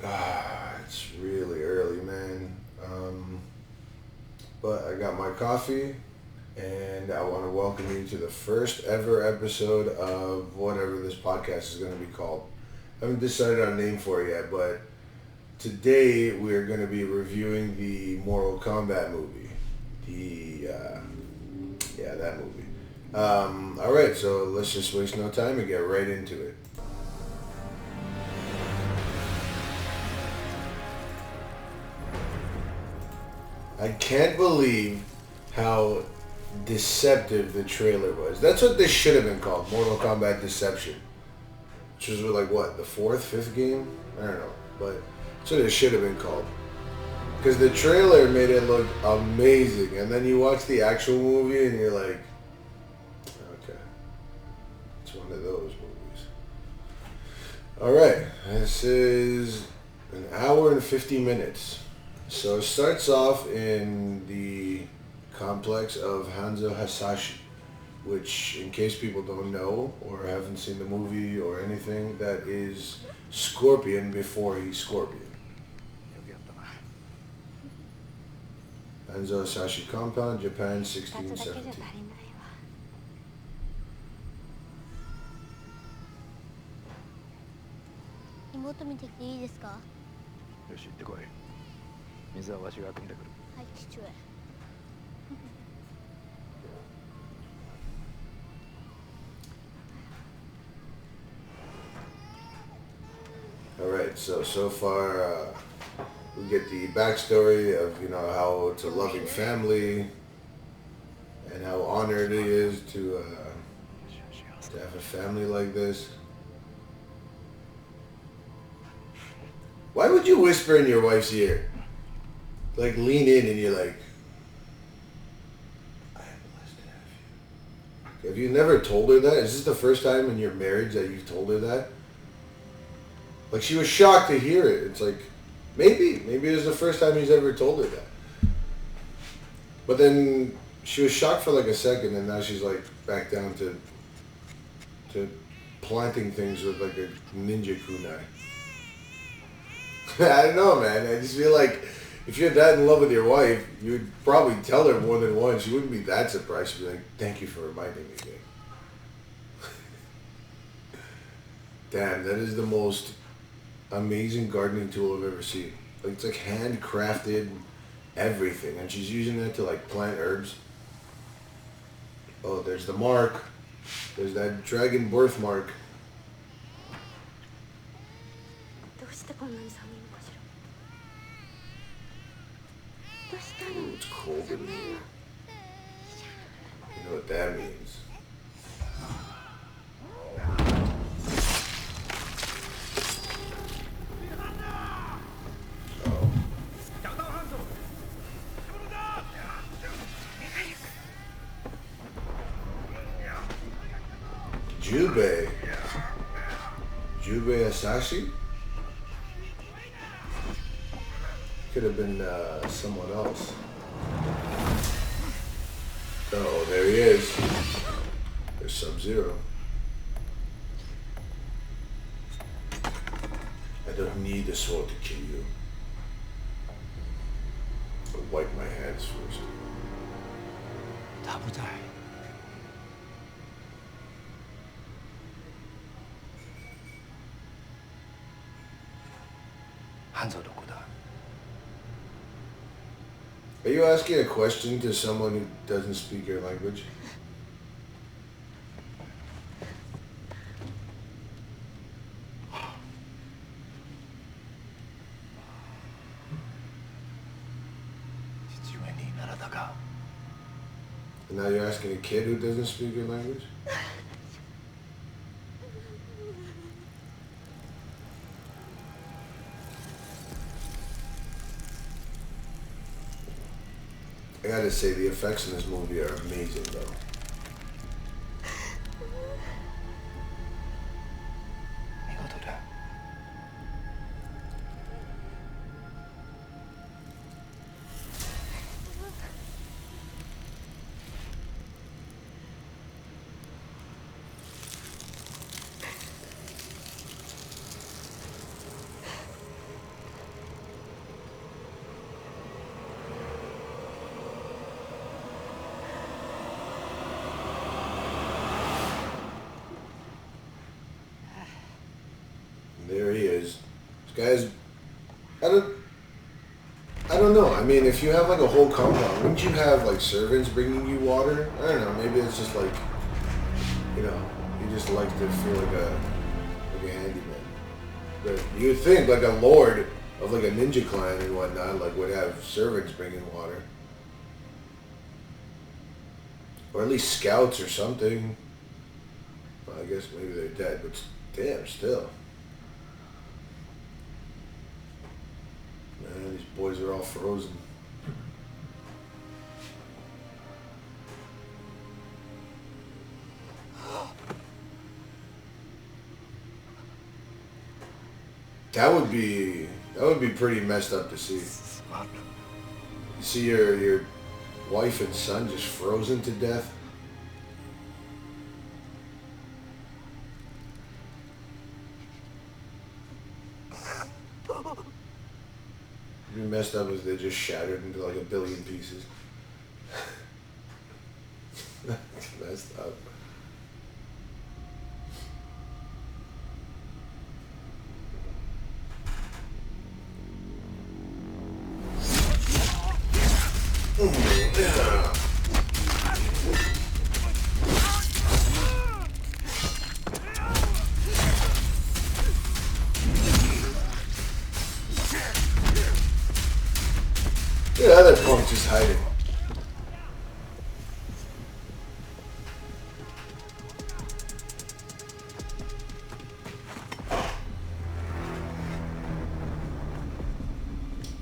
It's really early, man. But I got my coffee, and I want to welcome you to the first ever episode of whatever this podcast is going to be called. I haven't decided on a name for it yet, but today we're going to be reviewing the Mortal Kombat movie. That movie. All right, so let's just waste no time and get right into it. I can't believe how deceptive the trailer was. That's what this should have been called, Mortal Kombat Deception. Which was like what, the fourth, fifth game? I don't know, but that's what it should have been called. Because the trailer made it look amazing, and then you watch the actual movie and you're like, okay, it's one of those movies. Alright, this is an hour and 50 minutes. So it starts off in the complex of Hanzo Hasashi, which, in case people don't know or haven't seen the movie or anything, that is Scorpion before he's Scorpion. Hanzo Hasashi Compound, Japan, 1617. 妹見てきていいですか？よし、行ってこい。水はわしが汲んでくる。はい、父上。Alright, so far we get the backstory of, how it's a loving family and how honored he is to have a family like this. Why would you whisper in your wife's ear? Like lean in and you're like, I am blessed to have you. Have you never told her that? Is this the first time in your marriage that you've told her that? Like, she was shocked to hear it. It's like, maybe it was the first time he's ever told her that. But then she was shocked for like a second, and now she's like back down to planting things with like a ninja kunai. I don't know, man. I just feel like if you're that in love with your wife, you would probably tell her more than once. She wouldn't be that surprised. She'd be like, thank you for reminding me, babe. Damn, that is the most amazing gardening tool I've ever seen. Like, it's like handcrafted everything, and she's using it to like plant herbs. Oh, there's the mark. There's that dragon birthmark. Ooh, it's cold in here. You know what that means. Jubei Asashi? Could have been someone else. Oh, there he is. There's Sub-Zero. I don't need a sword to kill you. I'll wipe my hands first. 他不在。汉佐どこだ？ Are you asking a question to someone who doesn't speak your language? And now you're asking a kid who doesn't speak your language? I gotta say, the effects in this movie are amazing, though. Guys, I don't know. I mean, if you have like a whole compound, wouldn't you have like servants bringing you water? I don't know. Maybe it's just like, you know, you just like to feel like a handyman. But you'd think like a lord of like a ninja clan and whatnot like would have servants bringing water, or at least scouts or something. Well, I guess maybe they're dead, but damn, still. Man, these boys are all frozen. That would be pretty messed up to see. You see your wife and son just frozen to death. It'd be messed up if they just shattered into like a billion pieces. That's messed up. The other punk just hiding.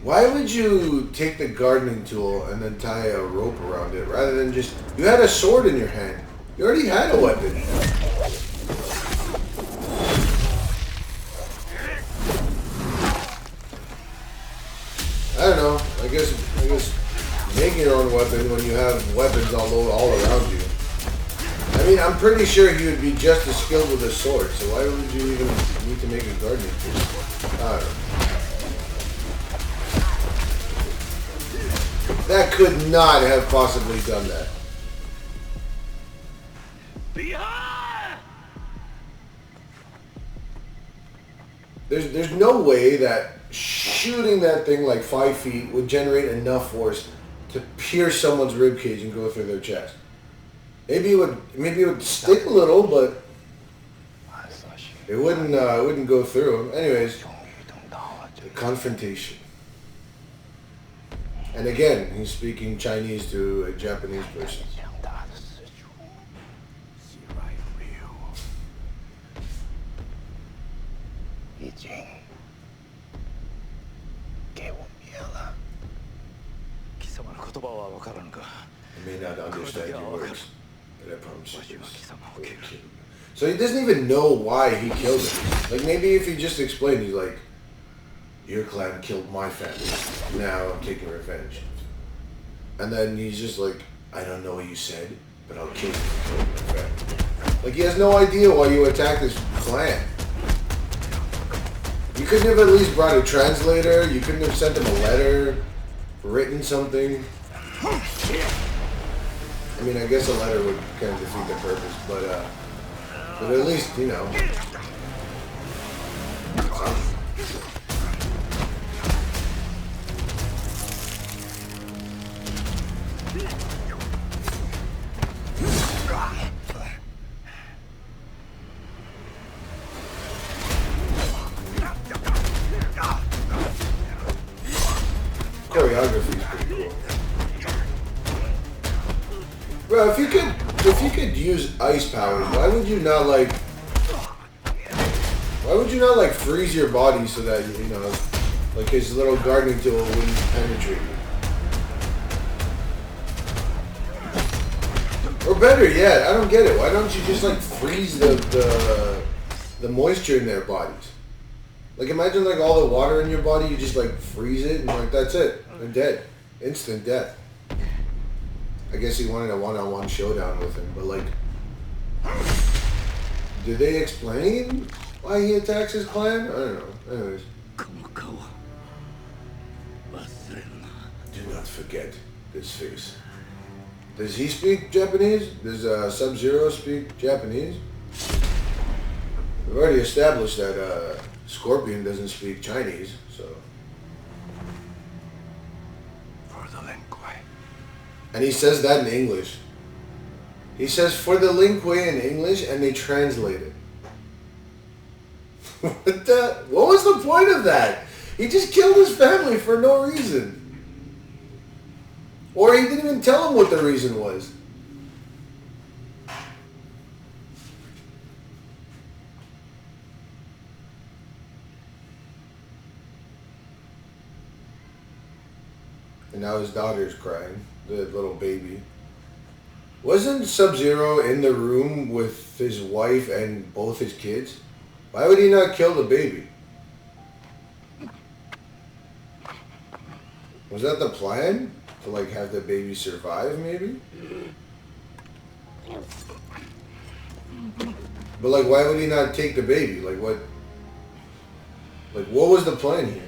Why would you take the gardening tool and then tie a rope around it rather than just... You had a sword in your hand. You already had a weapon. I don't know. I guess making your own weapon when you have weapons all around you. I mean, I'm pretty sure you would be just as skilled with a sword, so why would you even need to make a gardening tool? I don't know. That could not have possibly done that. There's no way that shooting that thing like 5 feet would generate enough force to pierce someone's ribcage and go through their chest. Maybe it would stick a little, but it wouldn't go through them. Anyways, the confrontation. And again, he's speaking Chinese to a Japanese person. I may not understand your words, but I promise you this. So he doesn't even know why he killed him. Like maybe if he just explained, he's like, your clan killed my family. Now I'm taking revenge. And then he's just like, I don't know what you said, but I'll kill you for killing my family. Like he has no idea why you attacked his clan. You couldn't have at least brought a translator. You couldn't have sent him a letter, written something. I mean, I guess a letter would kind of defeat the purpose, but at least, you know. Choreography is pretty cool. Bro, if you could use ice powers, why would you not freeze your body so that, you know, like his little gardening tool wouldn't penetrate you? Or better yet, I don't get it. Why don't you just like freeze the moisture in their bodies? Like imagine like all the water in your body, you just like freeze it and like that's it. They're dead. Instant death. I guess he wanted a one-on-one showdown with him, but like, did they explain why he attacks his clan? I don't know. Anyways. Do not forget this face. Does he speak Japanese? Does Sub-Zero speak Japanese? We've already established that Scorpion doesn't speak Chinese, so. For the Lin Kuei. And he says that in English. He says for the Lin Kuei in English, and they translate it. What was the point of that? He just killed his family for no reason. Or he didn't even tell him what the reason was. And now his daughter's crying, the little baby. Wasn't Sub-Zero in the room with his wife and both his kids? Why would he not kill the baby? Was that the plan? To like have the baby survive maybe? But like why would he not take the baby? Like what was the plan here?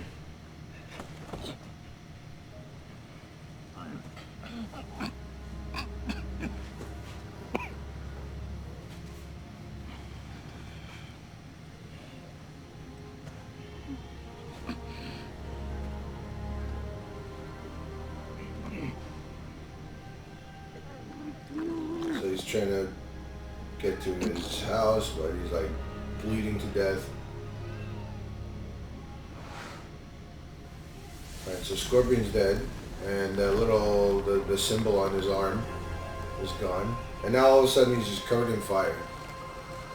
He's trying to get to his house, but he's like bleeding to death. Alright, so Scorpion's dead, and the symbol on his arm is gone. And now all of a sudden he's just covered in fire.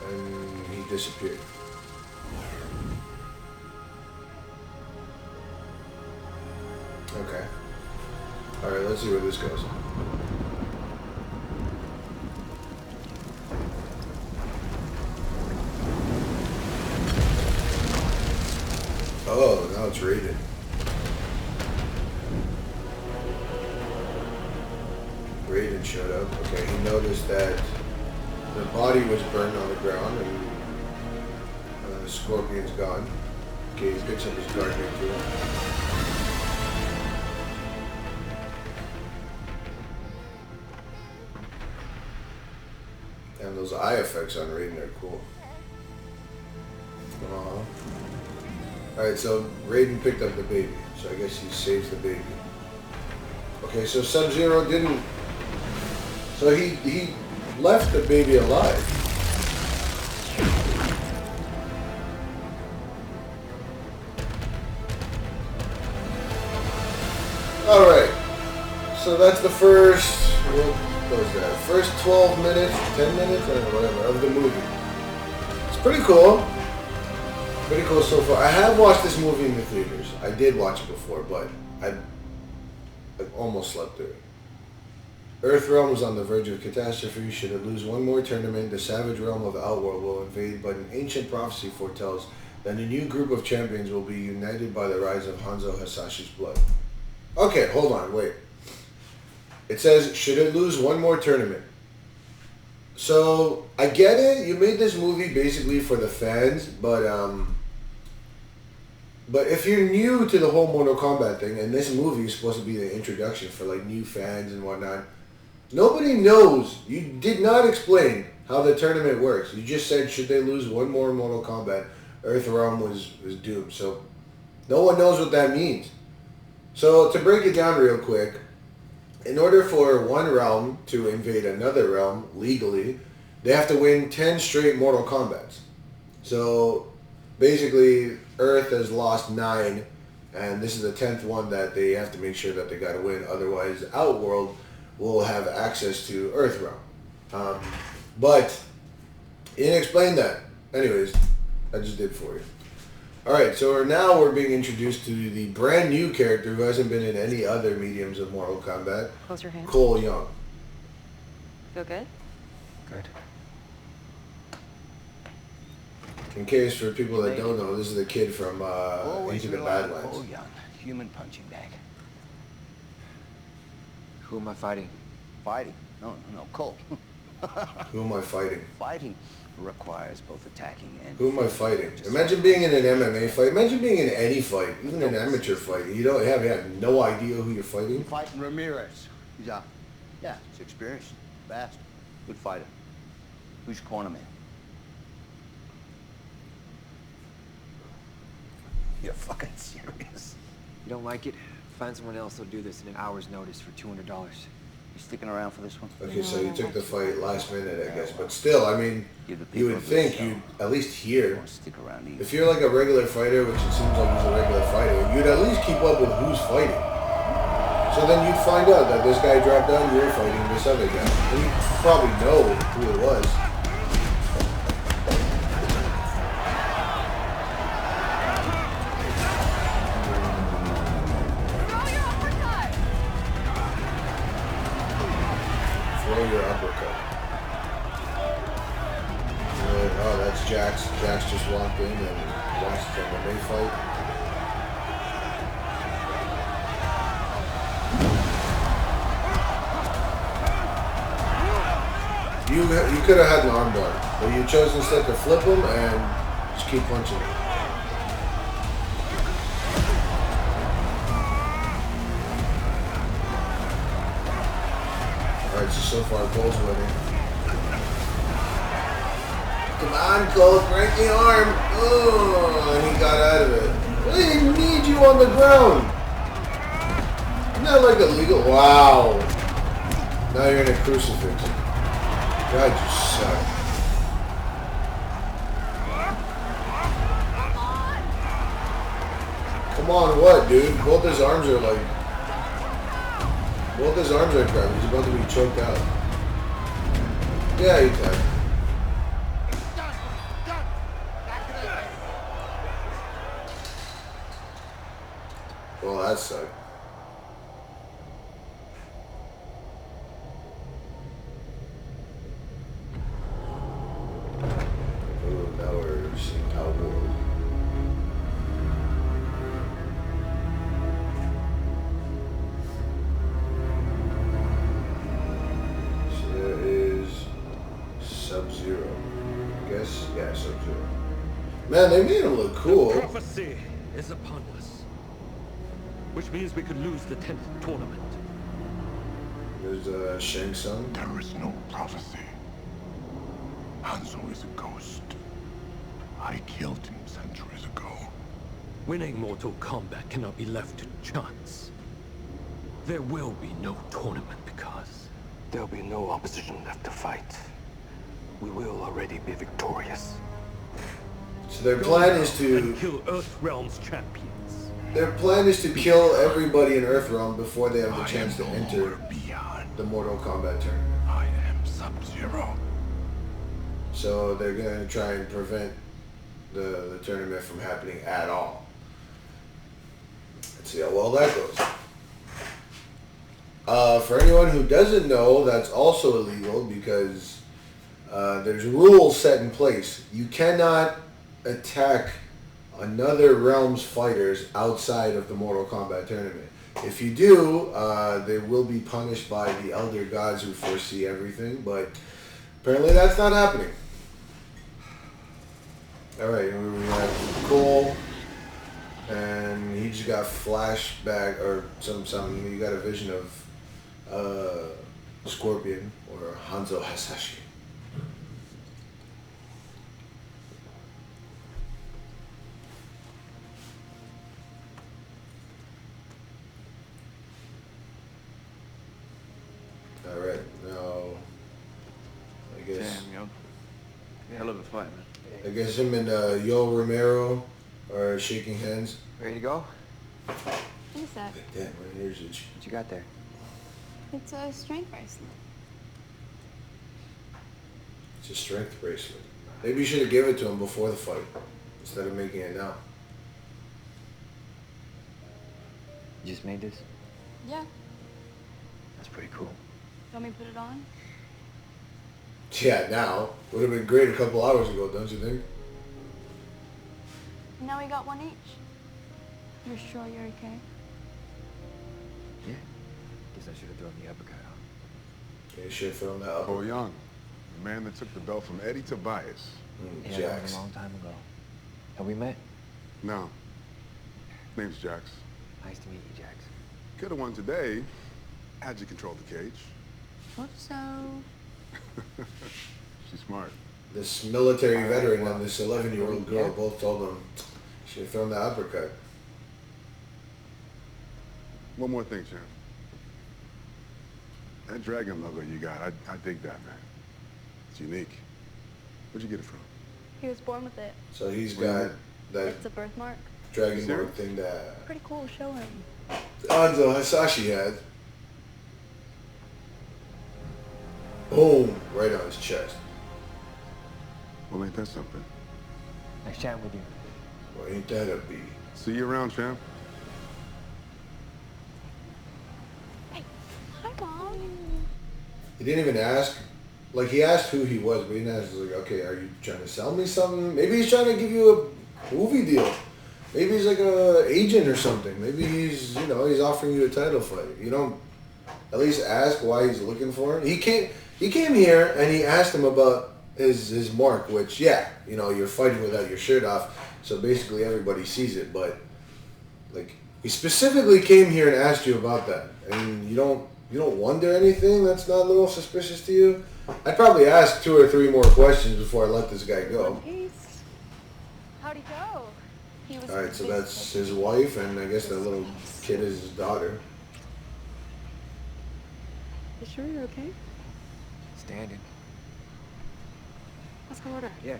And he disappeared. Okay. Alright, let's see where this goes. Oh, now it's raided. Raiden showed up. Okay, he noticed that the body was burned on the ground and the Scorpion's gone. Okay, he picks up his gardening tool. And those eye effects on Raiden are cool. Alright, so Raiden picked up the baby. So I guess he saves the baby. Okay, so Sub-Zero didn't... So he left the baby alive. Alright. So that's the first... What was that? First 12 minutes, 10 minutes, or whatever, of the movie. It's pretty cool. Pretty cool so far. I have watched this movie in the theaters. I did watch it before, but I almost slept through it. Earthrealm is on the verge of catastrophe. Should it lose one more tournament, the savage realm of Outworld will invade, but an ancient prophecy foretells that a new group of champions will be united by the rise of Hanzo Hasashi's blood. Okay, hold on, wait. It says, should it lose one more tournament? So, I get it. You made this movie basically for the fans, but if you're new to the whole Mortal Kombat thing, and this movie is supposed to be the introduction for like new fans and whatnot, nobody knows. You did not explain how the tournament works. You just said, should they lose one more Mortal Kombat, Earthrealm was doomed. So, no one knows what that means. So, to break it down real quick, in order for one realm to invade another realm legally, they have to win 10 straight Mortal Kombats. So basically, Earth has lost 9, and this is the 10th one that they have to make sure that they got to win. Otherwise, Outworld will have access to Earthrealm. But he didn't explain that. Anyways, I just did for you. Alright, so now we're being introduced to the brand new character who hasn't been in any other mediums of Mortal Kombat. Close your hand. Cole Young. Feel good? Good. In case for people that don't know, this is the kid from Into the Badlands. Oh, young. Human punching bag. Who am I fighting? Fighting? No, Cole. Who am I fighting? Fighting requires both attacking and... Who am I fighting? Imagine being in an MMA fight. Imagine being in any fight, even an amateur fight. You don't have no idea who you're fighting. Fighting Ramirez. Yeah, he's experienced, fast, good fighter. Who's your corner man? You're fucking serious. You don't like it? Find someone else who'll do this in an hour's notice for $200. You sticking around for this one? Okay, so you took the fight last minute, I guess. But still, I mean, you would think you'd at least hear. Stick around either. If you're like a regular fighter, which it seems like he's a regular fighter, you'd at least keep up with who's fighting. So then you'd find out that this guy dropped down, you're fighting this other guy. And you'd probably know who it was. Your uppercut. Oh, that's Jax. Jax just walked in and watched the MMA fight. You could have had an armbar, but you chose instead to flip him and just keep punching him. Alright, so far Cole's winning. Come on, Cole, break the arm. Oh, and he got out of it. They didn't need you on the ground. Isn't that like illegal? Wow. Now you're in a crucifix. God, you suck. Come on, what, dude? Both his arms are like... Both his arms are grabbed. He's about to be choked out. Yeah, he tagged. Well, that sucked. Ooh, now we're seeing Outworld. Sub-Zero. I guess? Yeah, Sub-Zero. Man, they made him look cool. Prophecy is upon us. Which means we could lose the 10th tournament. There's Shang Tsung. There is no prophecy. Hanzo is a ghost. I killed him centuries ago. Winning Mortal Kombat cannot be left to chance. There will be no tournament because there'll be no opposition left to fight. We will already be victorious. So their plan is to and kill Earthrealm's champions. Their plan is to kill everybody in Earthrealm before they have the chance to enter the Mortal Kombat tournament. I am Sub-Zero. So they're going to try and prevent the tournament from happening at all. Let's see how well that goes. For anyone who doesn't know, that's also illegal because there's rules set in place. You cannot attack another realm's fighters outside of the Mortal Kombat tournament. If you do, they will be punished by the Elder Gods who foresee everything, but apparently that's not happening. Alright, we have Cole, and he just got flashback, or something, you got a vision of Scorpion, or Hanzo Hasashi. Alright, now, I guess... Damn, yo. Hell of a fight, man. I guess him and Yo Romero are shaking hands. Ready to go? What is that? Damn, my ears itch. What you got there? It's a strength bracelet. It's a strength bracelet. Maybe you should have given it to him before the fight, instead of making it now. You just made this? Yeah. That's pretty cool. Want me to put it on? Yeah, now. Would have been great a couple hours ago, don't you think? Now we got one each. You're sure you're okay? Yeah. Guess I should have thrown the uppercut out. Yeah, you should have thrown that up. Oh, Young, the man that took the belt from Eddie Tobias. Yeah, that Jax. was a long time ago. Have we met? No. Name's Jax. Nice to meet you, Jax. Could have won today, had you controlled the cage. Hope so. She's smart. This military veteran and this 11-year-old girl both told him, Should have thrown the uppercut. One more thing, champ. That dragon logo you got, I dig that, man. It's unique. Where'd you get it from? He was born with it. So he's got that It's a birthmark. dragon mark thing that Pretty cool. Show him. Anzo Hasashi had. Boom! Right on his chest. Well, ain't that something? Nice chatting with you. Well, ain't that a beat? See you around, champ. Hey, hi, Mom. He didn't even ask. Like, he asked who he was, but he didn't ask, like, okay, are you trying to sell me something? Maybe he's trying to give you a movie deal. Maybe he's like a agent or something. Maybe he's, you know, he's offering you a title fight. You don't at least ask why he's looking for him. He came here and he asked him about his mark, which, yeah, you know, you're fighting without your shirt off, so basically everybody sees it, but, like, he specifically came here and asked you about that, and you don't wonder anything that's not a little suspicious to you? I'd probably ask 2 or 3 more questions before I let this guy go. Peace. How'd he go? He was. Alright, so that's his wife, and I guess that little kid is his daughter. You sure you're okay? Standing. Let's go order. Yeah.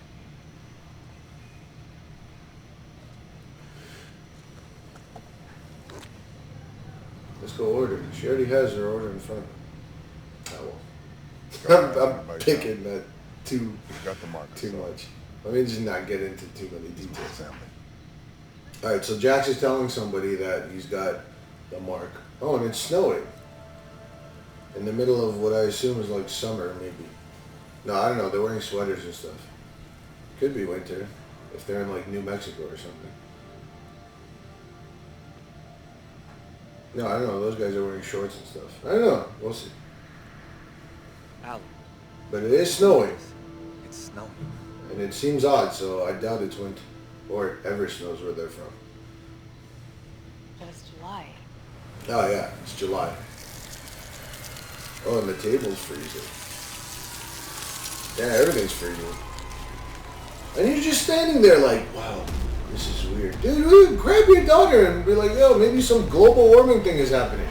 Let's go order. She already has her order in front of her. Oh well. I'm picking that too Got the mark. too much. Let me just not get into too many details. Alright, so Jax is telling somebody that he's got the mark. Oh, and it's snowing. In the middle of what I assume is like summer, maybe. No, I don't know. They're wearing sweaters and stuff. Could be winter, if they're in like New Mexico or something. No, I don't know. Those guys are wearing shorts and stuff. I don't know. We'll see. Alan. But it is snowing. It's snowing. And it seems odd, so I doubt it's winter. Or ever snows where they're from. But it's July. Oh yeah, it's July. Oh, and the table's freezing. Yeah, everything's freezing. And you're just standing there like, wow, this is weird. Dude, grab your daughter and be like, yo, maybe some global warming thing is happening.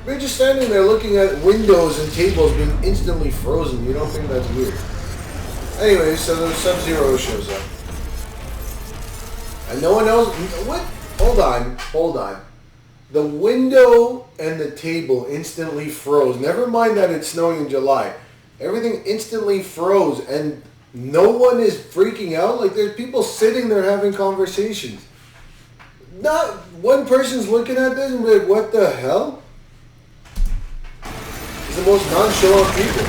You're just standing there looking at windows and tables being instantly frozen. You don't think that's weird. Anyway, so the Sub-Zero shows up. And no one else... What? Hold on. The window and the table instantly froze. Never mind that it's snowing in July. Everything instantly froze and no one is freaking out. Like, there's people sitting there having conversations. Not one person's looking at this and be like, what the hell? It's the most nonchalant people.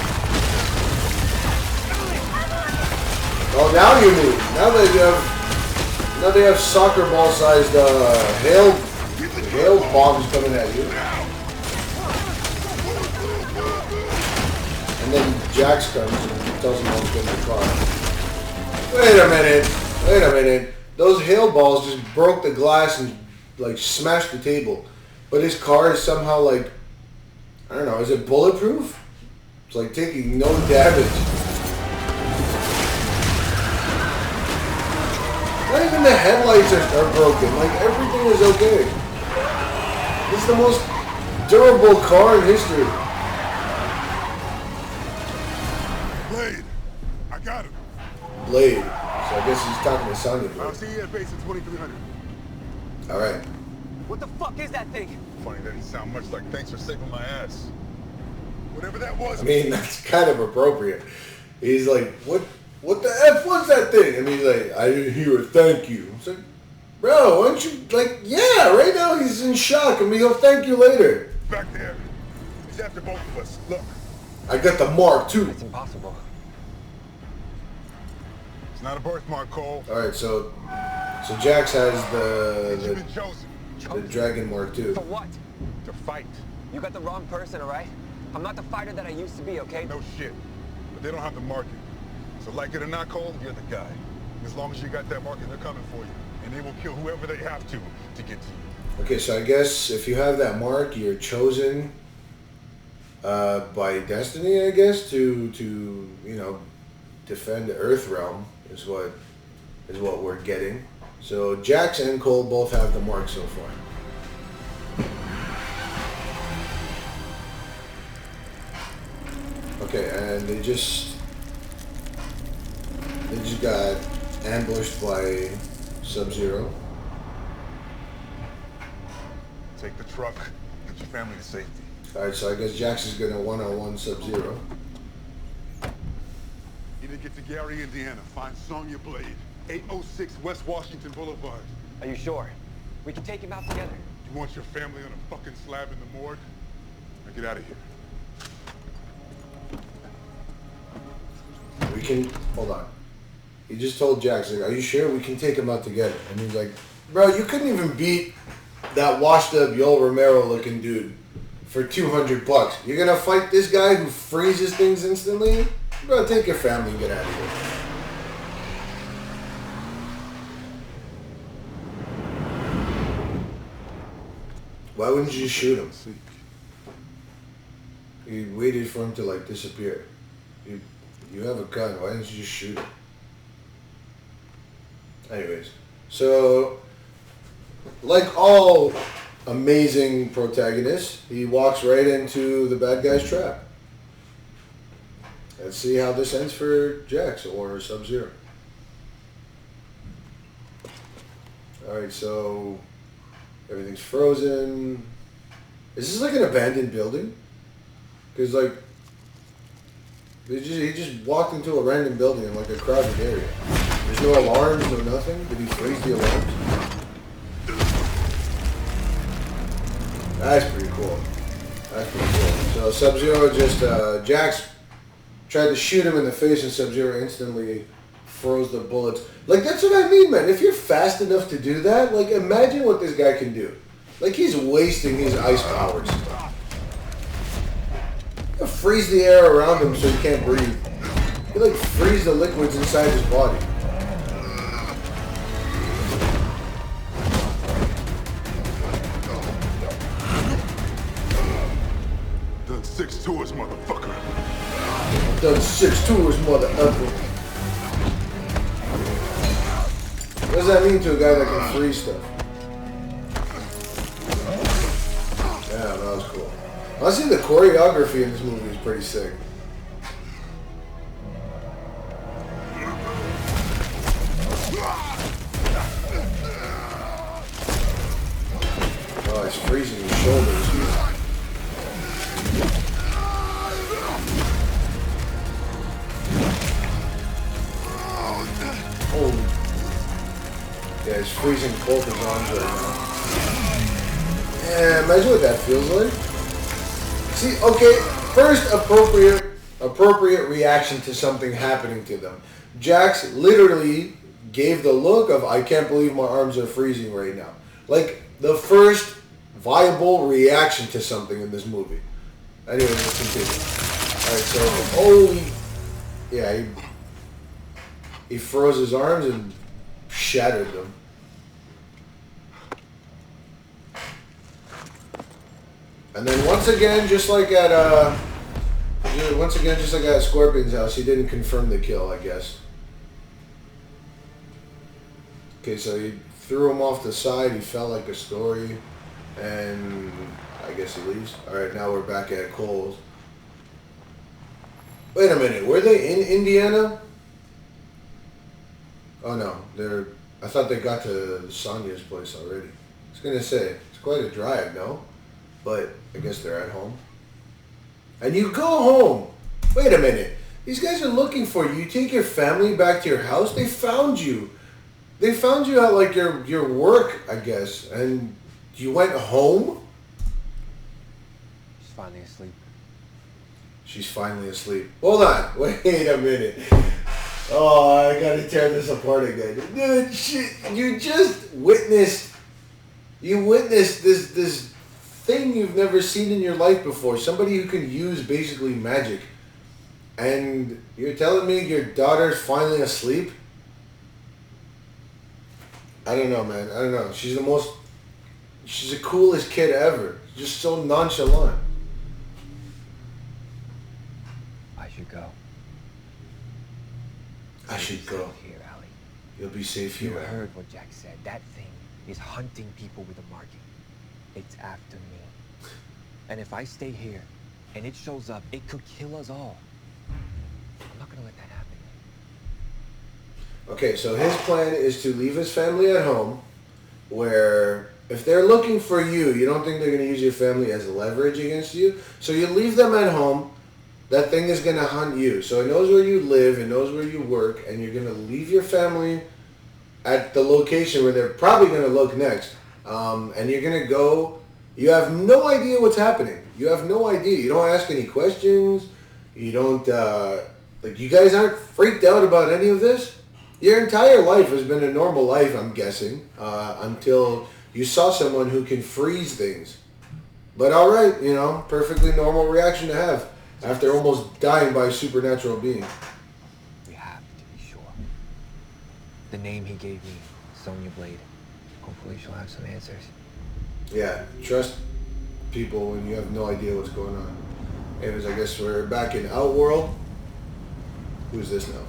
Oh, now you move. Now they have soccer ball sized hail bombs coming at you. And then Jax comes and tells him how to get in the car. Wait a minute. Those hail balls just broke the glass and like smashed the table. But his car is somehow like, I don't know, is it bulletproof? It's like taking no damage. Not even the headlights are broken. Like, everything is okay. It's the most durable car in history. Blade, I got him. Blade. So I guess he's talking to Sonya I'll Blade. see you at base at 2300. Alright. What the fuck is that thing? Funny that he sound much like thanks for saving my ass. Whatever that was. I mean, that's kind of appropriate. He's like, what the F was that thing? And he's like, I didn't hear a thank you. It's like, bro, why don't you, like, yeah, right now he's in shock and he'll thank you later. Back there. He's after both of us. Look. I got the mark too. It's impossible. It's not a birthmark, Cole. Alright, so Jax has You've been chosen. the dragon mark too. For what? To fight. You got the wrong person, alright? I'm not the fighter that I used to be, okay? No shit. But they don't have the marking. So like it or not, Cole, you're the guy. As long as you got that marking, they're coming for you. And they will kill whoever they have to get to you. Okay, so I guess if you have that mark, you're chosen by destiny, I guess, to you know, defend the Earth realm is what we're getting. So Jax and Cole both have the mark so far. Okay, and they just got ambushed by Sub-Zero. Take the truck, get your family to safety. Alright, so I guess Jax is gonna one-on-one Sub-Zero. You need to get to Gary, Indiana. Find Sonya Blade. 806 West Washington Boulevard. Are you sure? We can take him out together. You want your family on a fucking slab in the morgue? Now get out of here. We can, hold on. He just told Jax, like, are you sure we can take him out together? And he's like, bro, you couldn't even beat that washed up Yoel Romero looking dude for $200. You're gonna fight this guy who freezes things instantly? Bro, take your family and get out of here. Why wouldn't you just shoot him? You waited for him to like disappear. You have a gun, why didn't you just shoot him? Anyways, so like all amazing protagonists, he walks right into the bad guy's trap. Let's see how this ends for Jax or Sub-Zero. Alright, so everything's frozen. Is this like an abandoned building? Because like he just walked into a random building in like a crowded area. There's no alarms, no nothing. Did he freeze the alarms? That's pretty cool. That's pretty cool. So Sub-Zero just Jax tried to shoot him in the face, and Sub-Zero instantly froze the bullets. Like, that's what I mean, man. If you're fast enough to do that, like, imagine what this guy can do. Like, he's wasting his ice powers. He'll freeze the air around him so he can't breathe. He'll, like, freeze the liquids inside his body. Done 6 tours, motherfucker. Done 6 tours, motherfucker. What does that mean to a guy that can freeze stuff? Yeah, that was cool. Honestly, the choreography in this movie is pretty sick. Oh, it's freezing his shoulders. Oh. Yeah, it's freezing both his arms right now. Yeah, imagine what that feels like. See, okay, first appropriate reaction to something happening to them. Jax literally gave the look of, I can't believe my arms are freezing right now. Like, the first viable reaction to something in this movie. Anyway, let's continue. Alright, so, he froze his arms and shattered them. And then once again, just like at Scorpion's house, he didn't confirm the kill, I guess. Okay, so he threw him off the side. He felt like a story, and I guess he leaves. All right, now we're back at Cole's. Wait a minute, were they in Indiana? Oh no, I thought they got to Sonya's place already. I was gonna say it's quite a drive, no? But I guess they're at home. And you go home. Wait a minute. These guys are looking for you. You take your family back to your house. They found you. They found you at like your work, I guess. And you went home? She's finally asleep. She's finally asleep. Hold on. Wait a minute. Oh, I gotta tear this apart again. Dude, you just witnessed this thing you've never seen in your life before. Somebody who can use basically magic. And you're telling me your daughter's finally asleep? I don't know, man. I don't know. She's the coolest kid ever. Just so nonchalant. I should go. I should go. Here, Allie. You'll be safe You here. heard what Jack said. That thing is hunting people with a marking. It's after me. And if I stay here and it shows up, it could kill us all. I'm not gonna let that happen. Okay, so his plan is to leave his family at home, where if they're looking for you, you don't think they're going to use your family as leverage against you. So you leave them at home. That thing is going to hunt you. So it knows where you live, it knows where you work, and you're going to leave your family at the location where they're probably going to look next. And you're going to go. You have no idea what's happening. You have no idea. You don't ask any questions. You don't, like, you guys aren't freaked out about any of this? Your entire life has been a normal life, I'm guessing, until you saw someone who can freeze things. But all right, you know, perfectly normal reaction to have after almost dying by a supernatural being. We have to be sure. The name he gave me, Sonya Blade. Hopefully she'll have some answers. Yeah, trust people when you have no idea what's going on. Anyways, I guess we're back in Outworld. Who's this now?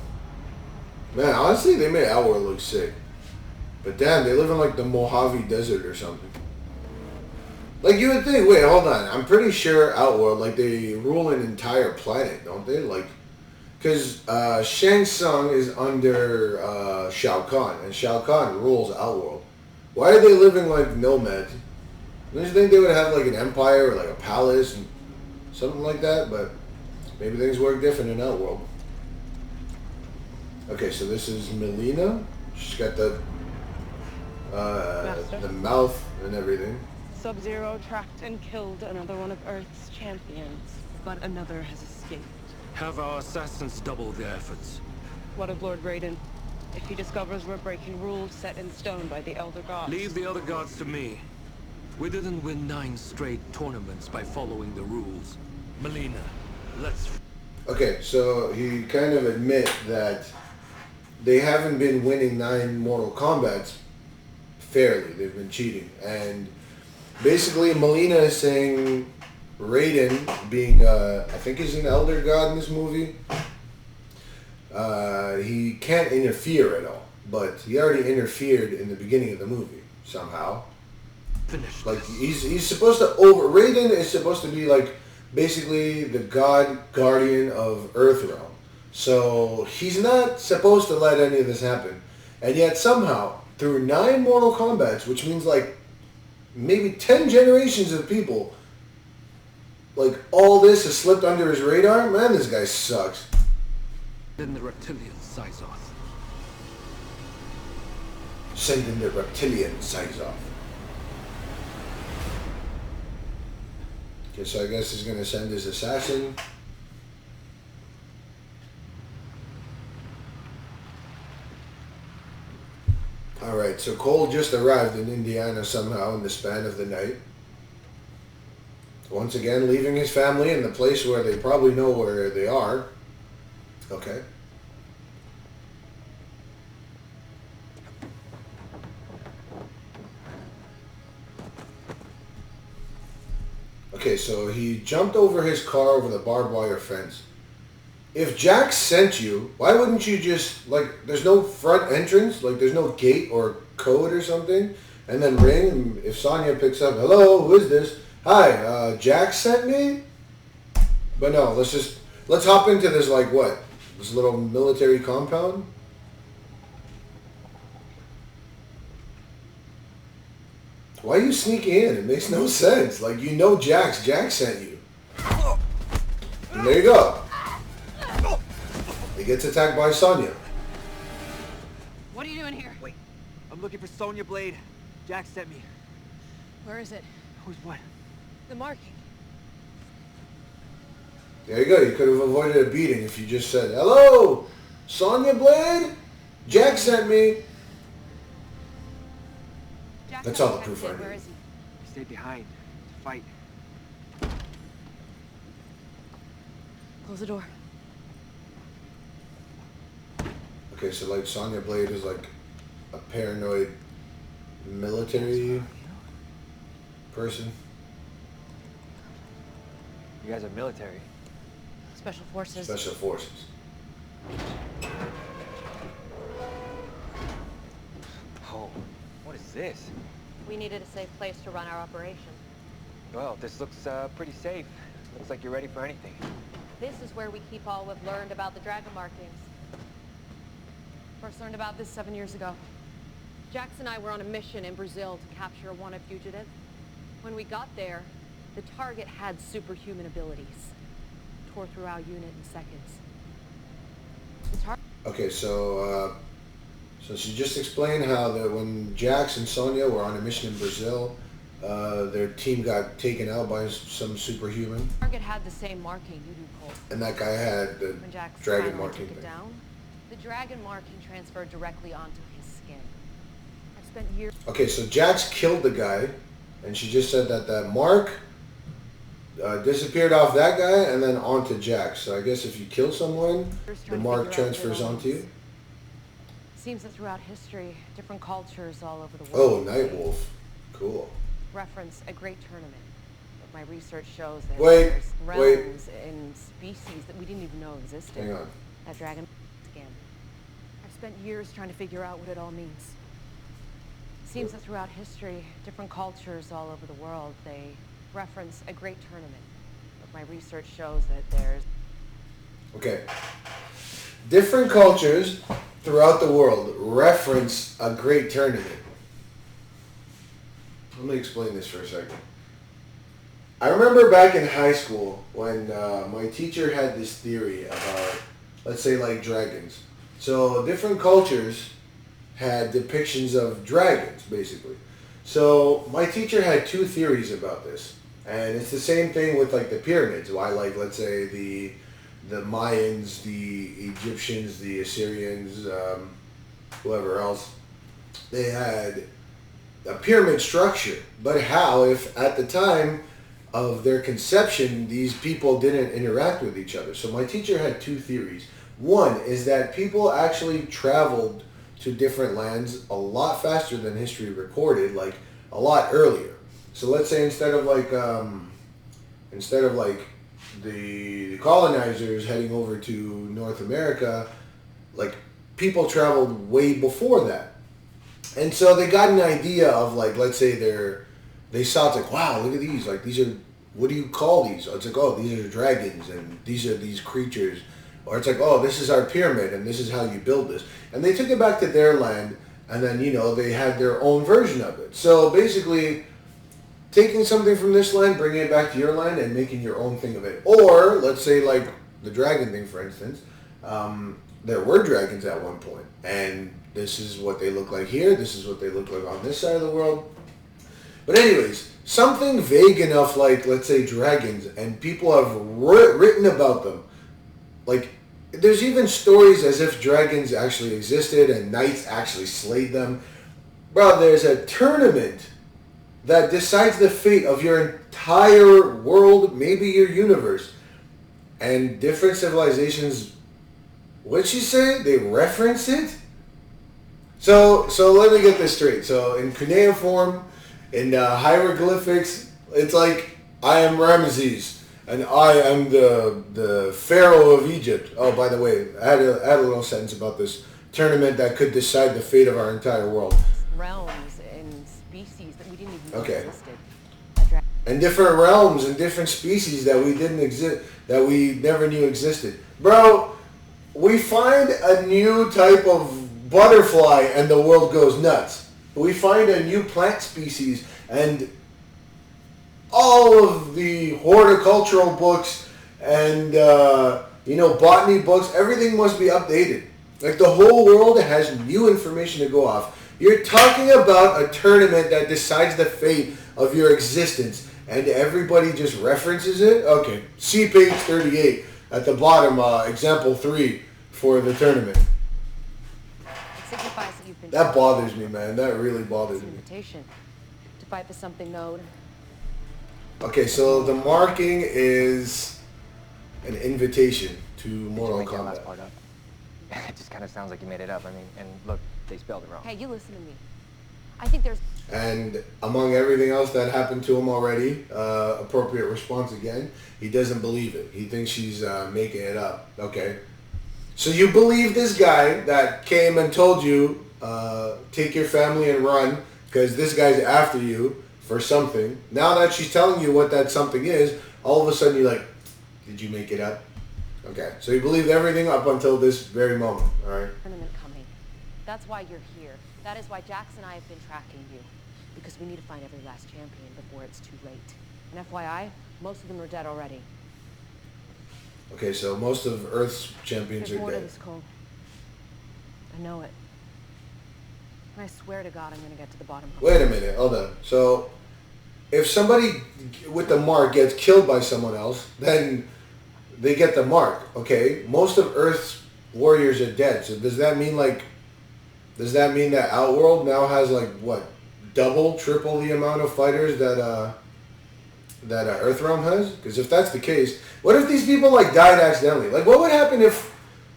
Man, honestly, they made Outworld look sick. But damn, they live in like the Mojave Desert or something. Like you would think, wait, hold on. I'm pretty sure Outworld, like they rule an entire planet, don't they? Like, because Shang Tsung is under Shao Kahn, and Shao Kahn rules Outworld. Why are they living like nomads? Don't you think they would have like an empire or like a palace and something like that? But maybe things work different in Outworld. Okay, so this is Melina. She's got the mouth and everything. Sub-Zero tracked and killed another one of Earth's champions, but another has escaped. Have our assassins double their efforts. What of Lord Raiden? If he discovers we're breaking rules set in stone by the Elder Gods. Leave the other gods to me. We didn't win 9 straight tournaments by following the rules. Melina, let's... Okay, so he kind of admit that they haven't been winning 9 Mortal Kombats fairly. They've been cheating. And basically Melina is saying Raiden, being, I think he's an elder god in this movie, he can't interfere at all. But he already interfered in the beginning of the movie, somehow. Finish. Like, he's supposed to Raiden is supposed to be, like, basically the god guardian of Earthrealm. So he's not supposed to let any of this happen. And yet somehow, through 9 Mortal Kombats, which means like maybe 10 generations of people, like all this has slipped under his radar. Man, this guy sucks. Then the reptilian Sizoth. Send in the reptilian Sizoth. Okay, so I guess he's gonna send his assassin. Alright, so Cole just arrived in Indiana somehow in the span of the night. Once again, leaving his family in the place where they probably know where they are. Okay. Okay, so he jumped over his car over the barbed wire fence. If Jack sent you, why wouldn't you just, like, there's no front entrance, like there's no gate or code or something, and then ring, and if Sonya picks up, hello, who is this? Hi, Jack sent me? But no, let's hop into this, like, what? This little military compound? Why are you sneaking in? It makes no sense. Like, you know Jack sent you. And there you go. He gets attacked by Sonya. What are you doing here? Wait, I'm looking for Sonya Blade. Jack sent me. Where is it? Who's what? The marking. There you go. You could have avoided a beating if you just said, hello, Sonya Blade? Jack sent me. Jack That's all the Jack proof I said, need. Where is he? He stayed behind to fight. Close the door. Okay, so like Sonya Blade is like a paranoid military person. You guys are military. Special forces. Special forces. this? We needed a safe place to run our operation. Well, this looks pretty safe. Looks like you're ready for anything. This is where we keep all we've learned about the dragon markings. First learned about this 7 years ago. Jax and I were on a mission in Brazil to capture a wanted fugitive. When we got there, the target had superhuman abilities. Tore through our unit in seconds. Okay, so she just explained how that when Jax and Sonya were on a mission in Brazil, their team got taken out by some superhuman. The target had the same marking you do, Cole. And that guy had the When Jax dragon finally marking took it thing. down, the dragon marking transferred directly onto his skin. I've spent years... Okay, so Jax killed the guy, and she just said that that mark disappeared off that guy and then onto Jax. So I guess if you kill someone, the mark transfers onto you. Seems that throughout history, different cultures all over the Oh, world Nightwolf. Cool. reference a great tournament. But my research shows that Wait, there's realms and species that we didn't even know existed. Hang on. That dragon skin. I've spent years trying to figure out what it all means. Seems that throughout history, different cultures all over the world, they reference a great tournament. But my research shows that there's... Okay. Different cultures throughout the world reference a great tournament. Let me explain this for a second. I remember back in high school when my teacher had this theory about, let's say, like dragons. So different cultures had depictions of dragons, basically. So my teacher had two theories about this. And it's the same thing with like the pyramids. Why, like, let's say the Mayans, the Egyptians, the Assyrians, whoever else, they had a pyramid structure. But how if at the time of their conception, these people didn't interact with each other? So my teacher had two theories. One is that people actually traveled to different lands a lot faster than history recorded, like a lot earlier. So let's say instead of like the colonizers heading over to North America, like people traveled way before that. And so they got an idea of like, let's say they saw it's like, wow, look at these, like these are, what do you call these? It's like, oh, these are dragons and these are these creatures. Or it's like, oh, this is our pyramid and this is how you build this. And they took it back to their land and then, you know, they had their own version of it. So basically taking something from this land, bringing it back to your land and making your own thing of it. Or let's say like the dragon thing, for instance, there were dragons at one point and this is what they look like here. This is what they look like on this side of the world. But anyways, something vague enough like, let's say, dragons, and people have written about them. Like, there's even stories as if dragons actually existed and knights actually slayed them. Bro, there's a tournament that decides the fate of your entire world, maybe your universe. And different civilizations, what'd she say? They reference it? So let me get this straight. So in cuneiform, in hieroglyphics, it's like, I am Ramesses, and I am the Pharaoh of Egypt. Oh, by the way, add a little sentence about this tournament that could decide the fate of our entire world. realms and species that we didn't even know Okay. existed. And different realms and different species that we didn't exist, that we never knew existed. Bro, we find a new type of butterfly and the world goes nuts. We find a new plant species and all of the horticultural books and, botany books, everything must be updated. Like the whole world has new information to go off. You're talking about a tournament that decides the fate of your existence and everybody just references it? Okay, see page 38 at the bottom, example 3 for the tournament. It signifies that you've been... That bothers me, man. That really bothers It's an me. invitation to fight for something known. Okay, so the marking is an invitation to Did you Mortal make that last Kombat. part up? It just kind of sounds like you made it up. I mean, and look, they spelled it wrong. Hey, you listen to me. I think there's... And among everything else that happened to him already, appropriate response again, he doesn't believe it. He thinks she's making it up. Okay. So you believe this guy that came and told you, take your family and run, because this guy's after you for something. Now that she's telling you what that something is, all of a sudden you're like, did you make it up? Okay, so you believed everything up until this very moment, all right? Tournament coming. That's why you're here. That is why Jax and I have been tracking you. Because we need to find every last champion before it's too late. And FYI, most of them are dead already. Okay, so most of Earth's champions There's are more to dead. this, Cole. I know it. And I swear to God I'm gonna get to the bottom of it. Wait a minute, hold on. So, if somebody with the mark gets killed by someone else, then they get the mark, okay? Most of Earth's warriors are dead. So does that mean that Outworld now has like what, double, triple the amount of fighters that Earthrealm has? Because if that's the case, what if these people like died accidentally? Like what would happen if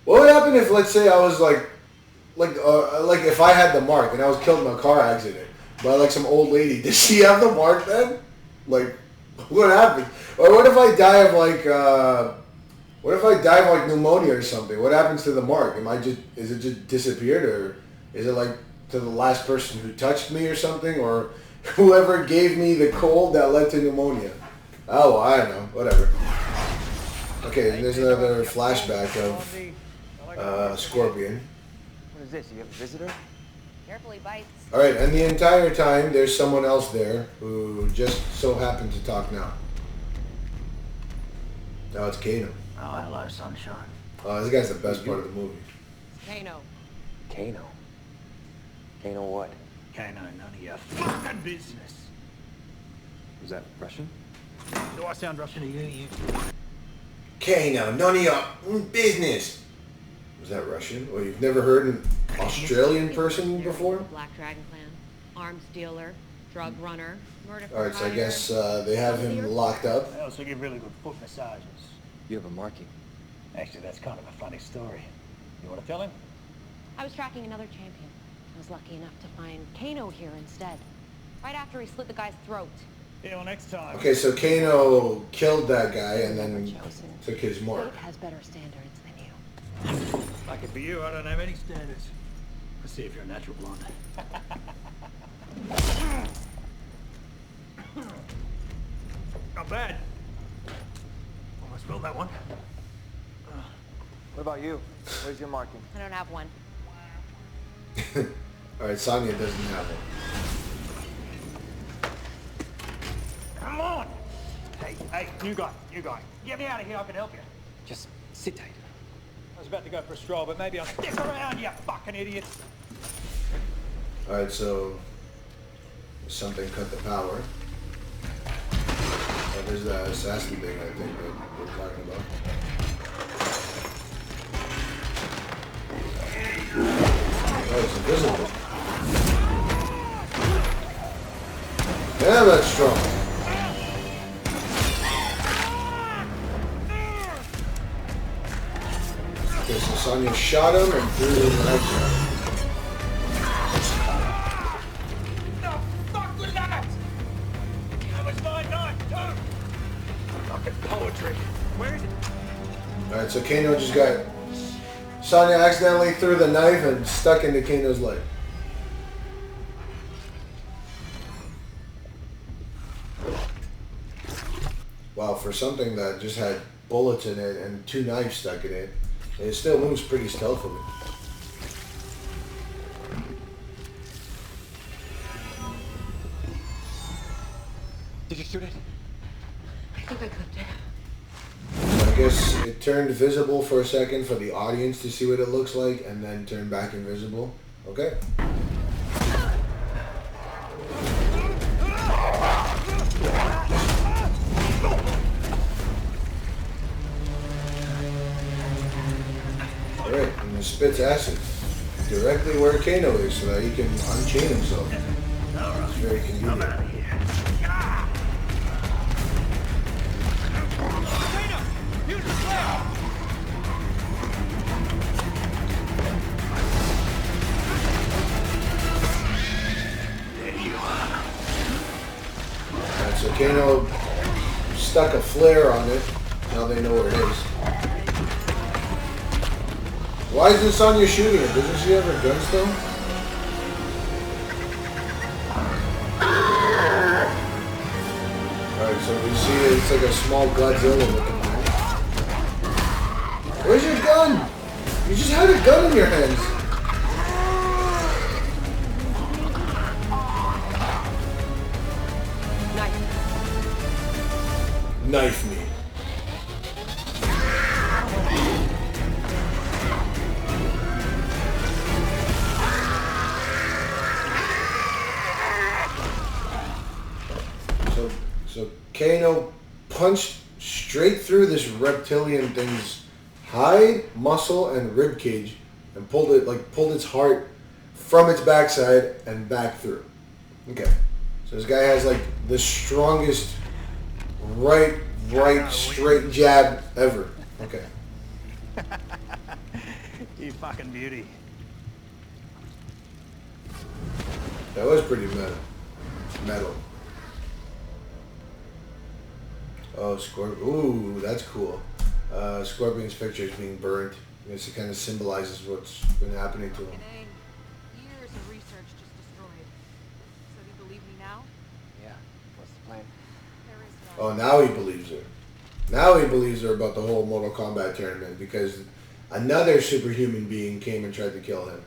let's say I was like if I had the mark and I was killed in a car accident by like some old lady, does she have the mark then? Like what happens? Or what if I die of like pneumonia or something? What happens to the mark? Is it just disappeared, or is it like to the last person who touched me or something, or whoever gave me the cold that led to pneumonia? Oh, I don't know. Whatever. Okay, and there's another flashback of Scorpion. What is this? You have a visitor? Carefully bites. All right, and the entire time there's someone else there who just so happened to talk now. Now it's Kano. Oh, hello, sunshine. Oh, this guy's the best part of the movie. Kano. Kano? Kano what? Kano, none of your fucking business. Was that Russian? Do I sound Russian to you? Kano, none of your business. Was that Russian? Or you've never heard an Australian person before? Black Dragon Clan, arms dealer, drug runner, murder for All right, so I hire. guess they have him locked up. I also give really good foot massages. You have a marking. Actually, that's kind of a funny story. You want to tell him? I was tracking another champion. I was lucky enough to find Kano here instead. Right after he slit the guy's throat. Yeah, well, next time. Okay, so Kano killed that guy and Never then chosen. took his mark. Fate has better standards than you. Lucky for you, I don't have any standards. Let's see if you're a natural blonde. Not bad. Almost spilled that one. What about you? Where's your marking? I don't have one. All right, Sonya doesn't have it. Come on! Hey, you guy. Get me out of here, I can help you. Just sit tight. I was about to go for a stroll, but maybe I'll stick around, you fucking idiot. All right, so something cut the power. Oh, there's that assassin thing I think that we're talking about. Oh, it's invisible. Damn, that's strong. Okay, so Sonya shot him and threw him in the headshot. The fuck was that? That was my knife, too! Fucking poetry. Where is it? Alright, so Kano just got... Sonya accidentally threw the knife and stuck into Kano's leg. Wow, for something that just had bullets in it and 2 knives stuck in it, it still moves pretty stealthily. Did you shoot it? I think I clipped it. So I guess it turned visible for a second for the audience to see what it looks like and then turned back invisible. Okay. Alright, and it spits acid directly where Kano is so that he can unchain himself. It's very convenient. Alright, so Kano stuck a flare on it. Now they know where it is. Why isn't Sonya shooting it? Doesn't she have her gun still? Alright, so we see it's like a small Godzilla looking thing. Where's your gun? You just had a gun in your hands. Knife me. So Kano punched straight through this reptilian thing's hide, muscle, and rib cage, and pulled its heart from its backside and back through. Okay, so this guy has like the strongest right straight jab ever. Okay. You fucking beauty. That was pretty metal. Oh, Scorpion. Ooh, that's cool. Scorpion's picture is being burnt. I guess it kind of symbolizes what's been happening to him. Years of research just destroyed. So do you believe me now? Yeah. What's the plan? There is no. Oh, now he believes her. Now he believes her about the whole Mortal Kombat tournament because another superhuman being came and tried to kill him.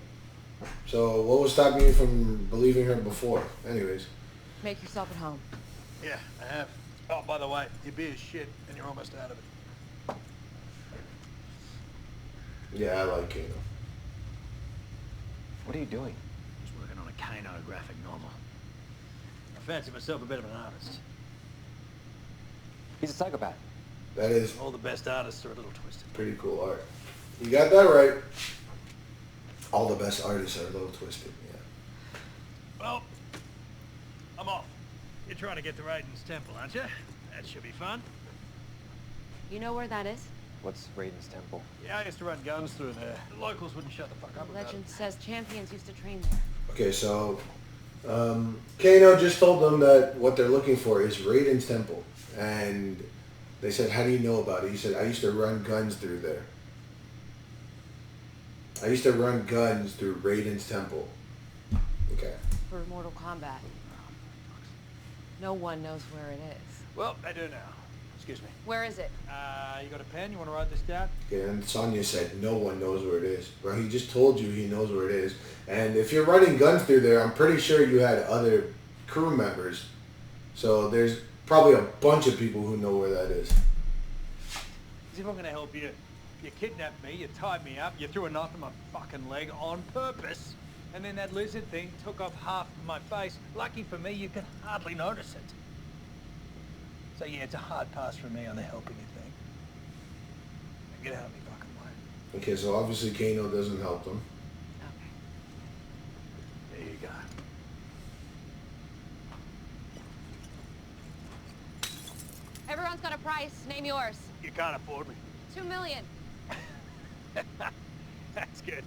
So what was stopping you from believing her before? Anyways. Make yourself at home. Yeah, I have. Oh, by the way, your beer's shit and you're almost out of it. Yeah, I like Kano. What are you doing? Just working on a Kano graphic novel. I fancy myself a bit of an artist. He's a psychopath. That is All the best artists are a little twisted. pretty cool art. You got that right. All the best artists are a little twisted, yeah. Well, I'm off. You're trying to get to Raiden's temple, aren't you? That should be fun. You know where that is? What's Raiden's temple? Yeah, I used to run guns through there. The locals wouldn't shut the fuck up The about legend it. says champions used to train there. Okay, so Kano just told them that what they're looking for is Raiden's temple. And they said, how do you know about it? He said, I used to run guns through there. I used to run guns through Raiden's temple. Okay. For Mortal Kombat. No one knows where it is. Well, I do now. Excuse me. Where is it? You got a pen? You want to write this down? Okay, and Sonya said no one knows where it is. Bro, he just told you he knows where it is. And if you're running guns through there, I'm pretty sure you had other crew members. So there's probably a bunch of people who know where that is. See if I'm going to help you. You kidnapped me, you tied me up, you threw a knife in my fucking leg on purpose. And then that lizard thing took off half of my face. Lucky for me, you could hardly notice it. So yeah, it's a hard pass for me on the helping you thing. Now get out of me fucking way. Okay, so obviously Kano doesn't help them. Okay. There you go. Everyone's got a price. Name yours. You can't afford me. 2 million. That's good.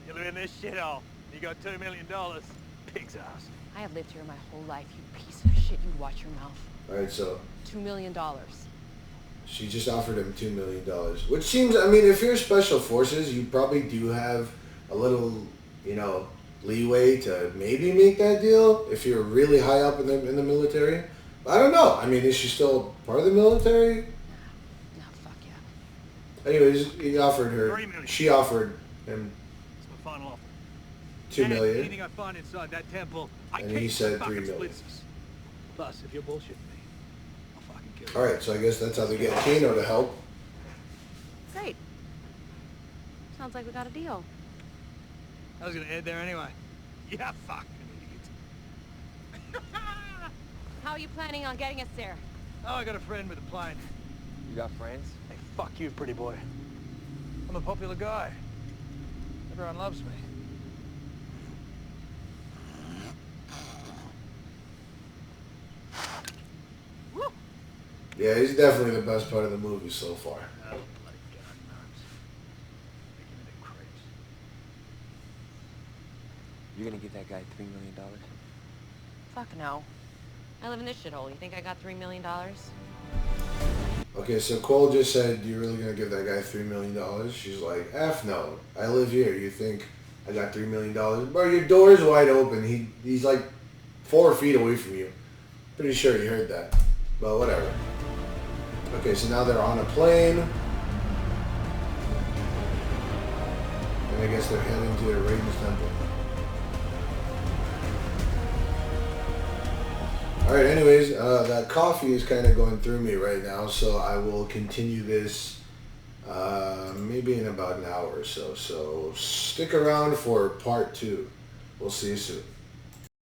You live in this shithole. You got $2 million. Pig's ass. I have lived here my whole life, you piece of shit. You watch your mouth. Alright, so $2 million. she just offered him $2 million. Which seems, I mean, if you're special forces, you probably do have a little, you know, leeway to maybe make that deal if you're really high up in the military. I don't know. I mean, is she still part of the military? No, fuck yeah. Anyways, he offered her. $3 million. She offered him It's my final offer. $2 million. Anything I find inside that temple, I And keep he said fucking $3 million. splitters. Plus, if you're bullshitting me, I'll fucking kill you. All right, so I guess that's how they get Kano to help. Great. Sounds like we got a deal. I was gonna head there anyway. Yeah, fucking idiot. How are you planning on getting us there? Oh, I got a friend with a plane. You got friends? Hey, fuck you, pretty boy. I'm a popular guy. Everyone loves me. Woo! Yeah, he's definitely the best part of the movie so far. Oh, bloody god, nuts. Making it a creeps. You're gonna give that guy $3 million? Fuck no. I live in this shithole. You think I got $3 million? Okay, so Cole just said, you really gonna give that guy $3 million? She's like, F no. I live here. You think I got $3 million? Bro, your door's wide open. He's like 4 feet away from you. Pretty sure you heard that. But whatever. Okay, so now they're on a plane. And I guess they're heading to the Raiden's temple. Alright, anyways, that coffee is kind of going through me right now, so I will continue this maybe in about an hour or so. So stick around for part 2. We'll see you soon.